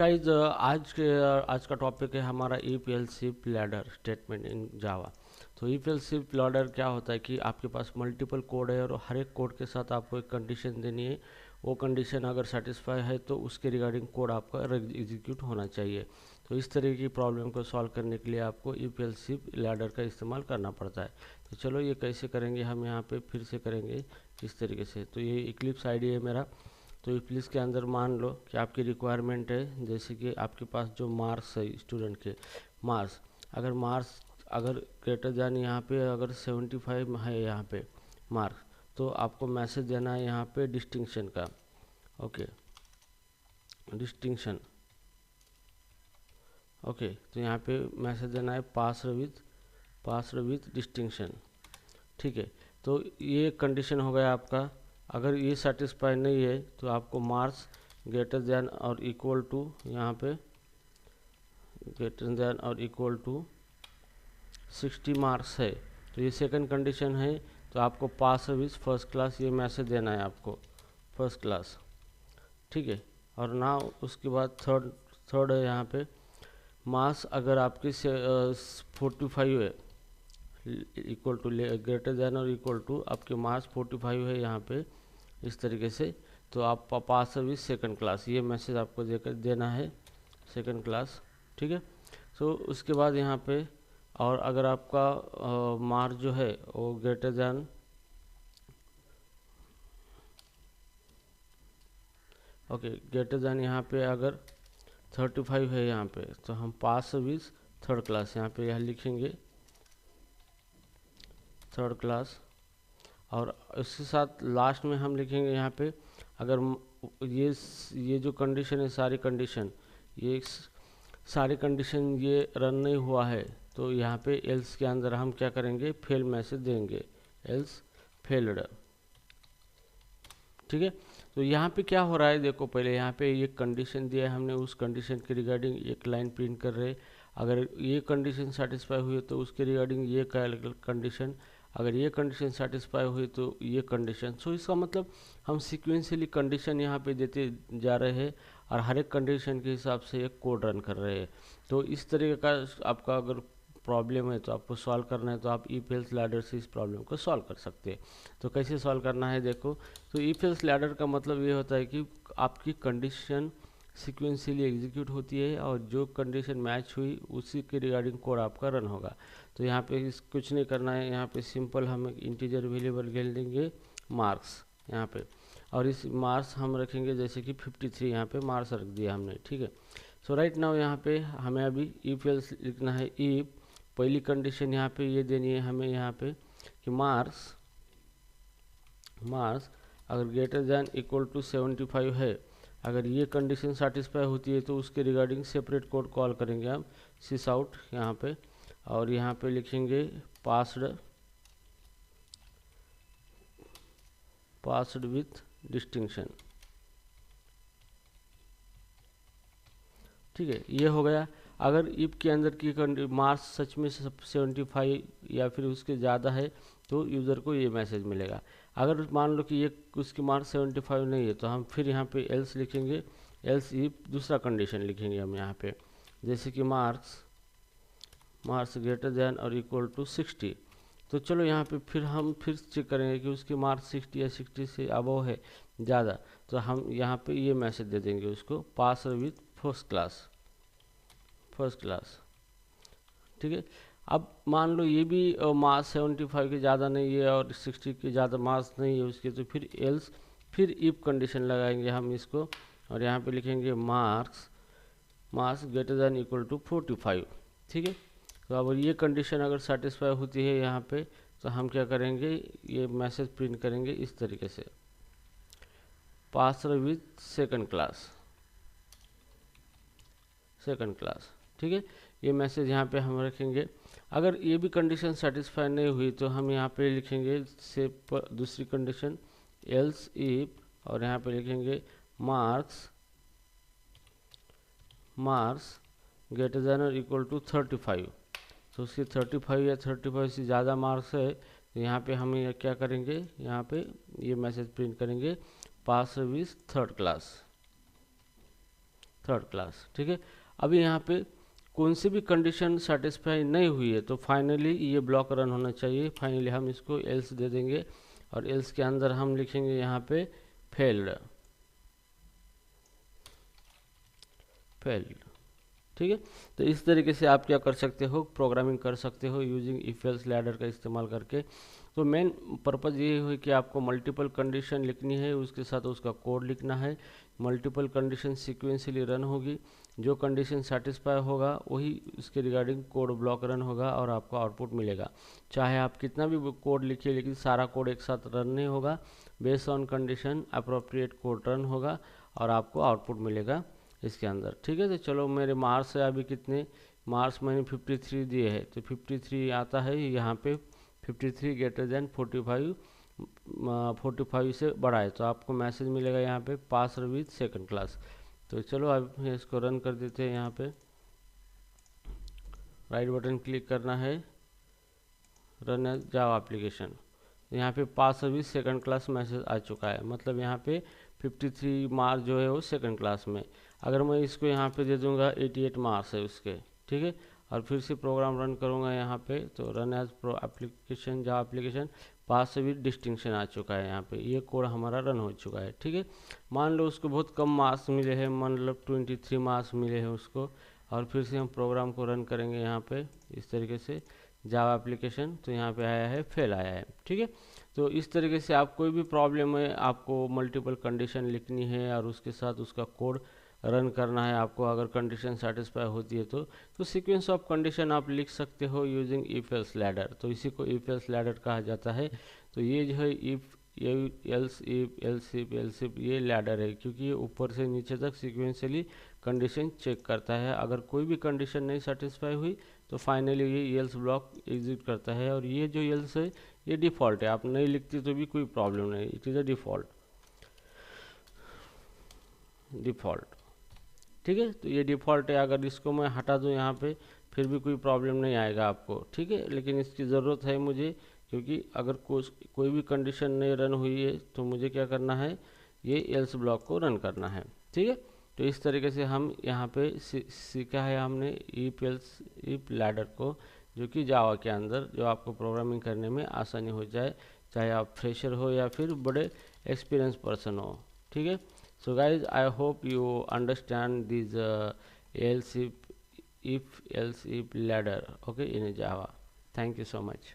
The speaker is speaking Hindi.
गाइज आज का टॉपिक है हमारा if else if ladder statement in Java. तो if else if लैडर क्या होता है कि आपके पास मल्टीपल कोड है और हर एक कोड के साथ आपको एक कंडीशन देनी है। वो कंडीशन अगर सेटिस्फाई है तो उसके रिगार्डिंग कोड आपका एग्जीक्यूट होना चाहिए। तो इस तरह की प्रॉब्लम को सॉल्व करने के लिए आपको if else if लैडर का इस्तेमाल करना पड़ता है। तो चलो ये कैसे करेंगे, हम यहाँ पे फिर से करेंगे इस तरीके से। तो ये इक्लिप्स आईडी है मेरा। तो प्लीज़ के अंदर मान लो कि आपकी रिक्वायरमेंट है, जैसे कि आपके पास जो मार्क्स है स्टूडेंट के मार्क्स, अगर ग्रेटर देन यहाँ पे अगर 75 है यहाँ पे मार्क्स, तो आपको मैसेज देना है यहाँ पे डिस्टिंक्शन का। Okay, distinction. ओके, तो यहाँ पे मैसेज देना है पास विथ डिस्टिंक्शन। ठीक है, तो ये कंडीशन हो गया आपका। अगर ये सेटिस्फाई नहीं है तो आपको मार्क्स ग्रेटर देन और इक्वल टू, यहाँ पे ग्रेटर देन और इक्वल टू 60 मार्क्स है, तो ये सेकंड कंडीशन है। तो आपको पास सर्विस फर्स्ट क्लास ये मैसेज देना है आपको, फर्स्ट क्लास। ठीक है, और ना उसके बाद थर्ड है यहाँ पे मार्क्स अगर आपकी 45 है, इक्वल टू ग्रेटर देन और इक्वल टू आपके मार्क्स 45 है यहाँ पे इस तरीके से, तो आप पास सर्विस सेकंड क्लास ये मैसेज आपको देकर देना है, सेकंड क्लास। ठीक है, तो उसके बाद यहाँ पे और अगर आपका मार्क जो है वो ग्रेटर देन ग्रेटर देन यहाँ पे अगर 35 है यहाँ पे, तो हम पास सर्विस थर्ड क्लास यहाँ पे लिखेंगे, थर्ड क्लास। और इसके साथ लास्ट में हम लिखेंगे यहाँ पे अगर ये जो कंडीशन है सारी कंडीशन ये रन नहीं हुआ है, तो यहाँ पे एल्स के अंदर हम क्या करेंगे, फेल मैसेज देंगे, एल्स फेल्ड। ठीक है, तो यहाँ पे क्या हो रहा है देखो, पहले यहाँ पे ये कंडीशन दिया है हमने, उस कंडीशन के रिगार्डिंग एक लाइन प्रिंट कर रहे। अगर ये कंडीशन सेटिस्फाई हुई तो उसके रिगार्डिंग ये कंडीशन, अगर ये कंडीशन सेटिस्फाई हुई तो ये कंडीशन। सो इसका मतलब हम सीक्वेंशियली कंडीशन यहाँ पे देते जा रहे हैं और हर एक कंडीशन के हिसाब से एक कोड रन कर रहे हैं। तो इस तरीके का आपका अगर प्रॉब्लम है तो आपको सॉल्व करना है, तो आप if else लैडर से इस प्रॉब्लम को सॉल्व कर सकते हैं। तो कैसे सॉल्व करना है देखो, तो if else लैडर का मतलब ये होता है कि आपकी कंडीशन सीक्वेंशियली एग्जीक्यूट होती है और जो कंडीशन मैच हुई उसी के रिगार्डिंग कोड आपका रन होगा। तो यहाँ पे कुछ नहीं करना है, यहाँ पे सिंपल हम एक इंटीजर वेरिएबल ले लेंगे मार्क्स यहाँ पे, और इस मार्क्स हम रखेंगे जैसे कि 53 यहाँ पे मार्क्स रख दिया हमने। ठीक है, सो राइट नाउ यहाँ पे हमें अभी if else लिखना है। if पहली कंडीशन यहाँ पे ये देनी है हमें यहाँ पे कि मार्क्स अगर ग्रेटर देन इक्वल टू 75 है, अगर ये कंडीशन सेटिस्फाई होती है तो उसके रिगार्डिंग सेपरेट कोड कॉल करेंगे हम, सिस आउट यहाँ पे, और यहाँ पे लिखेंगे पास्ड विथ डिस्टिंक्शन। ठीक है, ये हो गया। अगर इफ के अंदर की मार्क्स सच में 75 या फिर उसके ज़्यादा है तो यूज़र को ये मैसेज मिलेगा। अगर मान लो कि ये उसकी मार्क्स 75 नहीं है, तो हम फिर यहाँ पे एल्स लिखेंगे, एल्स इफ दूसरा कंडीशन लिखेंगे हम यहाँ पे, जैसे कि मार्क्स ग्रेटर देन और इक्वल टू 60। तो चलो यहाँ पे फिर चेक करेंगे कि उसकी मार्क्स 60 या 60 से अबव है ज़्यादा, तो हम यहाँ पे ये मैसेज दे देंगे उसको, पास विथ फर्स्ट क्लास। ठीक है, अब मान लो ये भी मार्क्स 75 के ज़्यादा नहीं है और 60 के ज़्यादा मार्क्स नहीं है उसके, तो फिर इफ कंडीशन लगाएंगे हम इसको, और यहाँ पे लिखेंगे marks greater than equal to 45। ठीक है, तो अब ये कंडीशन अगर सेटिस्फाई होती है यहाँ पे, तो हम क्या करेंगे, ये मैसेज प्रिंट करेंगे इस तरीके से, पास विथ सेकंड क्लास। ठीक है, ये मैसेज यहाँ पे हम रखेंगे। अगर ये भी कंडीशन सेटिस्फाई नहीं हुई तो हम यहाँ पे लिखेंगे दूसरी कंडीशन एल्स इफ, और यहाँ पे लिखेंगे मार्क्स ग्रेटर देन और इक्वल टू 35। तो उसकी 35 या 35 से ज़्यादा मार्क्स है, तो यहाँ पे हम क्या करेंगे, यहाँ पे ये मैसेज प्रिंट करेंगे, pass with third class. Third class. ठीक है, अभी यहाँ पे कौन सी भी कंडीशन सेटिस्फाई नहीं हुई है तो फाइनली ये ब्लॉक रन होना चाहिए। फाइनली हम इसको एल्स दे देंगे और एल्स के अंदर हम लिखेंगे यहाँ पे फेल्ड। ठीक है, तो इस तरीके से आप क्या कर सकते हो, प्रोग्रामिंग कर सकते हो यूजिंग इफ एल्स लैडर का इस्तेमाल करके। तो मेन पर्पज़ ये है कि आपको मल्टीपल कंडीशन लिखनी है, उसके साथ उसका कोड लिखना है। मल्टीपल कंडीशन सीक्वेंशियली रन होगी, जो कंडीशन सेटिस्फाई होगा वही उसके रिगार्डिंग कोड ब्लॉक रन होगा और आपको आउटपुट मिलेगा। चाहे आप कितना भी कोड लिखिए, लेकिन सारा कोड एक साथ रन नहीं होगा। Based on condition appropriate code run होगा और आपको आउटपुट मिलेगा इसके अंदर। ठीक है, तो चलो मेरे मार्क्स है अभी कितने, मार्क्स मैंने 53 दिए हैं, तो 53 आता है यहाँ पे। 53 ग्रेटर देन 45, 45 से बड़ा है तो आपको मैसेज मिलेगा यहाँ पे पास विद सेकंड क्लास। तो चलो अब इसको रन कर देते हैं। यहाँ पे राइट बटन क्लिक करना है, रन एज जावा एप्लीकेशन। यहाँ पे पास विद सेकंड क्लास मैसेज आ चुका है, मतलब यहाँ पे 53 मार्क्स जो है वो सेकंड क्लास में। अगर मैं इसको यहाँ पे दे दूँगा 88 मार्क्स है उसके। ठीक है, और फिर से प्रोग्राम रन करूँगा यहाँ पे, तो run as pro application Java application pass with distinction आ चुका है। यहाँ पे ये कोड हमारा रन हो चुका है। ठीक है, मान लो उसको बहुत कम मार्क्स मिले हैं, मतलब 23 मार्क्स मिले हैं उसको, और फिर से हम प्रोग्राम को रन करेंगे यहाँ पे इस तरीके से जावा एप्लीकेशन, तो यहाँ पे आया है फेल आया है। ठीक है, तो इस तरीके से आप कोई भी प्रॉब्लम है, आपको मल्टीपल कंडीशन लिखनी है और उसके साथ उसका कोड रन करना है आपको, अगर कंडीशन सेटिस्फाई होती है तो सीक्वेंस ऑफ कंडीशन आप लिख सकते हो यूजिंग इफ एल्स लैडर। तो इसी को इफ एल्स लैडर कहा जाता है। तो ये जो है इफ एल्स इफ ये लैडर है, क्योंकि ये ऊपर से नीचे तक सीक्वेंशियली कंडीशन चेक करता है। अगर कोई भी कंडीशन नहीं सेटिस्फाई हुई तो फाइनली ये एल्स ब्लॉक एग्जिट करता है। और ये जो एल्स है ये डिफ़ॉल्ट है, आप नहीं लिखते तो भी कोई प्रॉब्लम नहीं, इट इज़ अ डिफ़ॉल्ट। ठीक है, तो ये डिफ़ॉल्ट है, अगर इसको मैं हटा दूँ यहाँ पे फिर भी कोई प्रॉब्लम नहीं आएगा आपको। ठीक है, लेकिन इसकी ज़रूरत है मुझे, क्योंकि अगर कोई भी कंडीशन नहीं रन हुई है तो मुझे क्या करना है, ये एल्स ब्लॉक को रन करना है। ठीक है, तो इस तरीके से हम यहाँ पे सीखा है हमने इफ लैडर को, जो कि जावा के अंदर जो आपको प्रोग्रामिंग करने में आसानी हो जाए, चाहे आप फ्रेशर हो या फिर बड़े एक्सपीरियंस पर्सन हो। ठीक है, so guys, I hope you understand this else if ladder, okay, in Java. Thank you so much.